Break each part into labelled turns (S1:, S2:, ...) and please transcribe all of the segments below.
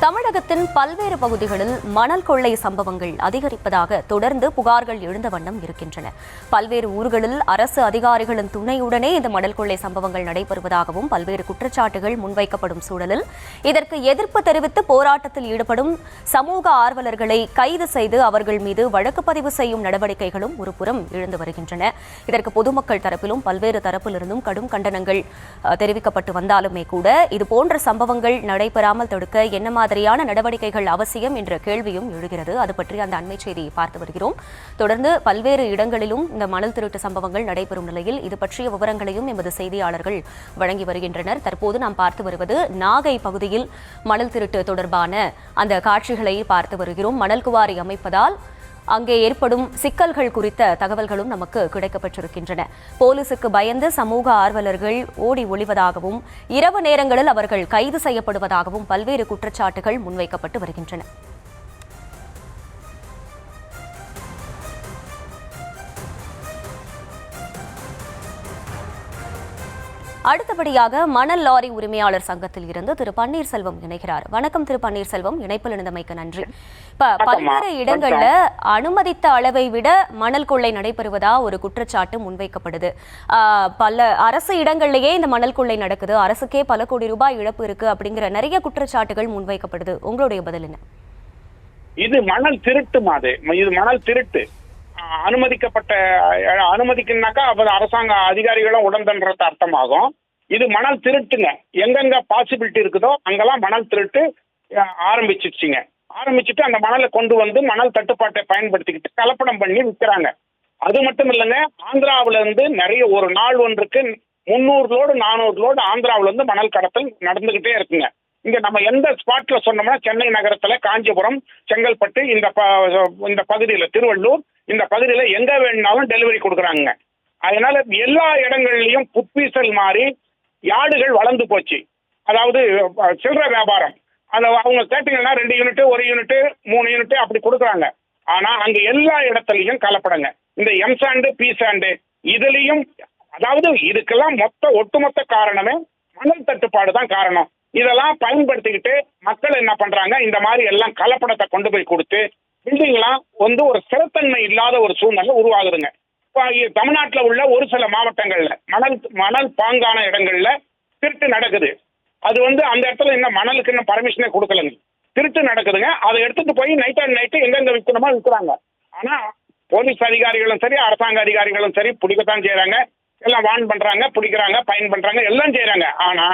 S1: தமிழகத்தின் பல்வேறு பகுதிகளில் மணல் கொள்ளை சம்பவங்கள் அதிகரிப்பதாக தொடர்ந்து புகார்கள் எழுந்த வண்ணம் இருக்கின்றன. பல்வேறு ஊர்களில் அரசு அதிகாரிகளின் துணையுடனே இந்த மணல் கொள்ளை சம்பவங்கள் நடைபெறுவதாகவும் பல்வேறு குற்றச்சாட்டுகள் முன்வைக்கப்படும் சூழலில் இதற்கு எதிர்ப்பு தெரிவித்து போராட்டத்தில் ஈடுபடும் சமூக ஆர்வலர்களை கைது செய்து அவர்கள் மீது வழக்கு பதிவு செய்யும் நடவடிக்கைகளும் ஒருபுறம் எழுந்து வருகின்றன. இதற்கு பொதுமக்கள் தரப்பிலும் பல்வேறு தரப்பிலிருந்தும் கடும் கண்டனங்கள் தெரிவிக்கப்பட்டு வந்தாலுமே கூட இதுபோன்ற சம்பவங்கள் நடைபெறாமல் தடுக்க என்ன மாதிரியான நடவடிக்கைகள் அவசியம் என்ற கேள்வியும் எழுகிறது. அது பற்றி அந்த அண்மை செய்தியை பார்த்து வருகிறோம். தொடர்ந்து பல்வேறு இடங்களிலும் இந்த மணல் திருட்டு சம்பவங்கள் நடைபெறும் நிலையில் இது பற்றிய விவரங்களையும் எமது செய்தியாளர்கள் வழங்கி வருகின்றனர். தற்போது நாம் பார்த்து வருவது நாகை பகுதியில் மணல் திருட்டு தொடர்பான அந்த காட்சிகளை பார்த்து வருகிறோம். மணல் குவாரி அமைப்பதால் அங்கே ஏற்படும் சிக்கல்கள் குறித்த தகவல்களும் நமக்கு கிடைக்கப்பட்டிருக்கின்றன. போலீசுக்கு பயந்து சமூக ஆர்வலர்கள் ஓடி ஒளிவதாகவும் இரவு நேரங்களில் அவர்கள் கைது செய்யப்படுவதாகவும் பல்வேறு குற்றச்சாட்டுகள் முன்வைக்கப்பட்டு வருகின்றன. அடுத்தபடியாக மணல் லாரி உரிமையாளர் சங்கத்தில் இருந்து திரு பன்னீர்செல்வம் இணைகிறார். வணக்கம் திரு பன்னீர்செல்வம், இணைப்பில் இணைந்தமைக்கு நன்றி. பல்வேறு இடங்கள்ல அனுமதித்த அளவை விட மணல் கொள்ளை நடைபெறுவதா ஒரு குற்றச்சாட்டு முன்வைக்கப்படுது. பல அரசு இடங்கள்லயே இந்த மணல் கொள்ளை நடக்குது, அரசுக்கே பல கோடி ரூபாய் இழப்பு இருக்கு அப்படிங்கிற நிறைய குற்றச்சாட்டுகள் முன்வைக்கப்படுது. உங்களுடைய பதில் என்ன?
S2: இது மணல் திருட்டு இது மணல் திருட்டு. அனுமதிக்கனாக்கா அரசாங்க அதிகாரிகளும் உடன்றது அர்த்தமாகும். இது மணல் திருட்டுங்க. எங்கெங்க பாசிபிலிட்டி இருக்குதோ அங்கெல்லாம் மணல் திருட்டு ஆரம்பிச்சுட்டு அந்த மணலை கொண்டு வந்து மணல் தட்டுப்பாட்டை பயன்படுத்திக்கிட்டு கலப்படம் பண்ணி விற்கிறாங்க. அது மட்டும் இல்லைங்க, ஆந்திராவில இருந்து நிறைய ஒரு நாள் ஒன்றுக்கு 300 லோடு 400 லோடு ஆந்திராவில இருந்து மணல் கடத்தல் நடந்துகிட்டே இருக்குங்க. இங்க நம்ம எந்த ஸ்பாட்ல சொன்னோம்னா சென்னை நகரத்துல, காஞ்சிபுரம், செங்கல்பட்டு, இந்த பகுதியில, திருவள்ளூர், இந்த பகுதியில எங்க வேணும்னாலும் டெலிவரி கொடுக்குறாங்க. அதனால எல்லா இடங்கள்லயும் புட்பீசல் மாதிரி யார்டுகள் வளர்ந்து போச்சு. அதாவது சில்லறை வியாபாரம். அவங்க கேட்டீங்கன்னா 2 யூனிட், 1 யூனிட், 3 யூனிட் அப்படி கொடுக்குறாங்க. ஆனா அங்க எல்லா இடத்துலயும் கலப்படங்க. இந்த எம் சாண்டு, பி சாண்டு இதுலயும், அதாவது இதுக்கெல்லாம் ஒட்டுமொத்த காரணமே மணல் தட்டுப்பாடு தான் காரணம். இதெல்லாம் பயன்படுத்திக்கிட்டு மக்கள் என்ன பண்றாங்க, இந்த மாதிரி எல்லாம் கலப்படத்தை கொண்டு போய் கொடுத்து பில்டிங்லாம் ஒரு ஸ்திரத்தன்மை இல்லாத ஒரு சூழ்நிலை உருவாகுதுங்க. தமிழ்நாட்டில் உள்ள ஒரு சில மாவட்டங்கள்ல மணல் பாங்கான இடங்கள்ல திருட்டு நடக்குது. அது அந்த இடத்துல இன்னும் மணலுக்கு இன்னும் பர்மிஷனே கொடுக்கலங்க. திருட்டு நடக்குதுங்க. அதை எடுத்துட்டு போய் நைட் அண்ட் நைட்டு எங்கெங்க விற்கணுமோ விற்கிறாங்க. ஆனா போலீஸ் அதிகாரிகளும் சரி, அரசாங்க அதிகாரிகளும் சரி பிடிக்கத்தான் செய்யறாங்க. எல்லாம் வார்ன் பண்றாங்க, பிடிக்கிறாங்க, பயன் பண்றாங்க, எல்லாம் செய்யறாங்க. ஆனா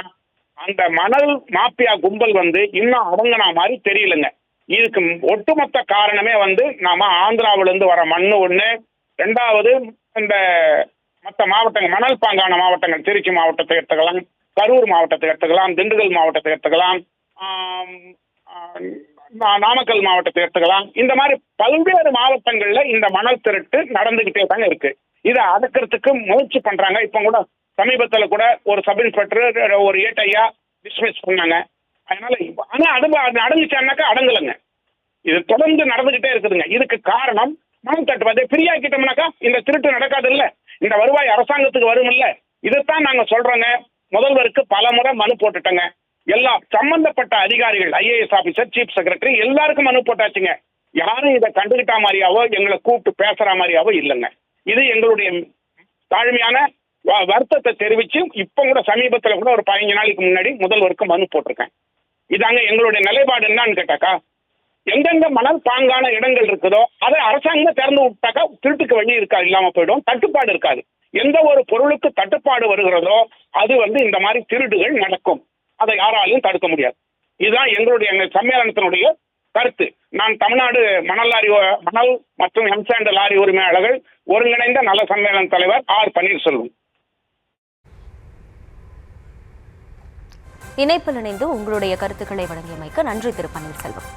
S2: அந்த மணல் மாஃபியா கும்பல் இன்னும் அடங்கின மாதிரி தெரியலங்க. இதுக்கு ஒட்டுமொத்த காரணமே நாம ஆந்திராவில இருந்து வர மண்ணு ஒண்ணு, 2வது இந்த மற்ற மாவட்டங்கள், மணல் பாங்கான மாவட்டங்கள், திருச்சி மாவட்டத்தை எடுத்துக்கலாம், கரூர் மாவட்டத்தை எடுத்துக்கலாம், திண்டுக்கல் மாவட்டத்தை எடுத்துக்கலாம், நாமக்கல் மாவட்டத்தை எடுத்துக்கலாம். இந்த மாதிரி பல்வேறு மாவட்டங்கள்ல இந்த மணல் திருட்டு நடந்துகிட்டே தாங்க இருக்கு. இதை அடக்கிறதுக்கு முயற்சி பண்றாங்க. இப்ப கூட சமீபத்தில் கூட ஒரு சப் இன்ஸ்பெக்டர், ஒரு ஏட்டையா டிஸ்மிஸ் பண்ணாங்க. அதனால ஆனா அது அடங்குச்சானாக்கா அடங்கலைங்க. இது தொடர்ந்து நடந்துகிட்டே இருக்குதுங்க. இதுக்கு காரணம் மணல் தட்டுப்பாடு. ஃப்ரீயாக்கிட்டோம்னாக்கா இந்த திருட்டு நடக்காது இல்ல, இந்த வருவாய் அரசாங்கத்துக்கு வரும் இல்ல. இதைத்தான் நாங்க சொல்றோங்க. முதல்வருக்கு பல முறை மனு போட்டுட்டோங்க. எல்லா சம்பந்தப்பட்ட அதிகாரிகள், ஐஏஎஸ் ஆபீசர், சீஃப் செக்ரட்டரி எல்லாருக்கும் மனு போட்டாச்சுங்க. யாரும் இதை கண்டுகிட்டா மாதிரியாவோ எங்களை கூப்பிட்டு பேசுற மாதிரியாவோ இல்லைங்க. இது எங்களுடைய தாழ்மையான வருத்தத்தை தெரிவிச்சு இப்ப கூட சமீபத்தில் கூட ஒரு 15 நாளைக்கு முன்னாடி முதல்வருக்கு மனு போட்டிருக்கேன். இதாங்க எங்களுடைய நிலைப்பாடு. என்னன்னு கேட்டாக்கா, எங்கெங்க மணல் பாங்கான இடங்கள் இருக்குதோ அதை அரசாங்கம் திறந்து விட்டாக்கா திருட்டுக்கு வழி இருக்காது, இல்லாம போயிடும், தட்டுப்பாடு இருக்காது. எந்த ஒரு பொருளுக்கு தட்டுப்பாடு வருகிறதோ அது இந்த மாதிரி திருடுகள் நடக்கும். அதை யாராலையும் தடுக்க முடியாது. இதுதான் எங்களுடைய சம்மேளனத்தினுடைய கருத்து. நான் தமிழ்நாடு மணல் மற்றும் எம்சாண்ட் லாரி உரிமையாளர்கள் ஒருங்கிணைந்த நல சம்மேளன தலைவர் ஆர் பன்னீர்செல்வம்.
S1: இணைப்பில் இணைந்து உங்களுடைய கருத்துக்களை வழங்கியமைக்கு நன்றி திரு பன்னீர்செல்வம்.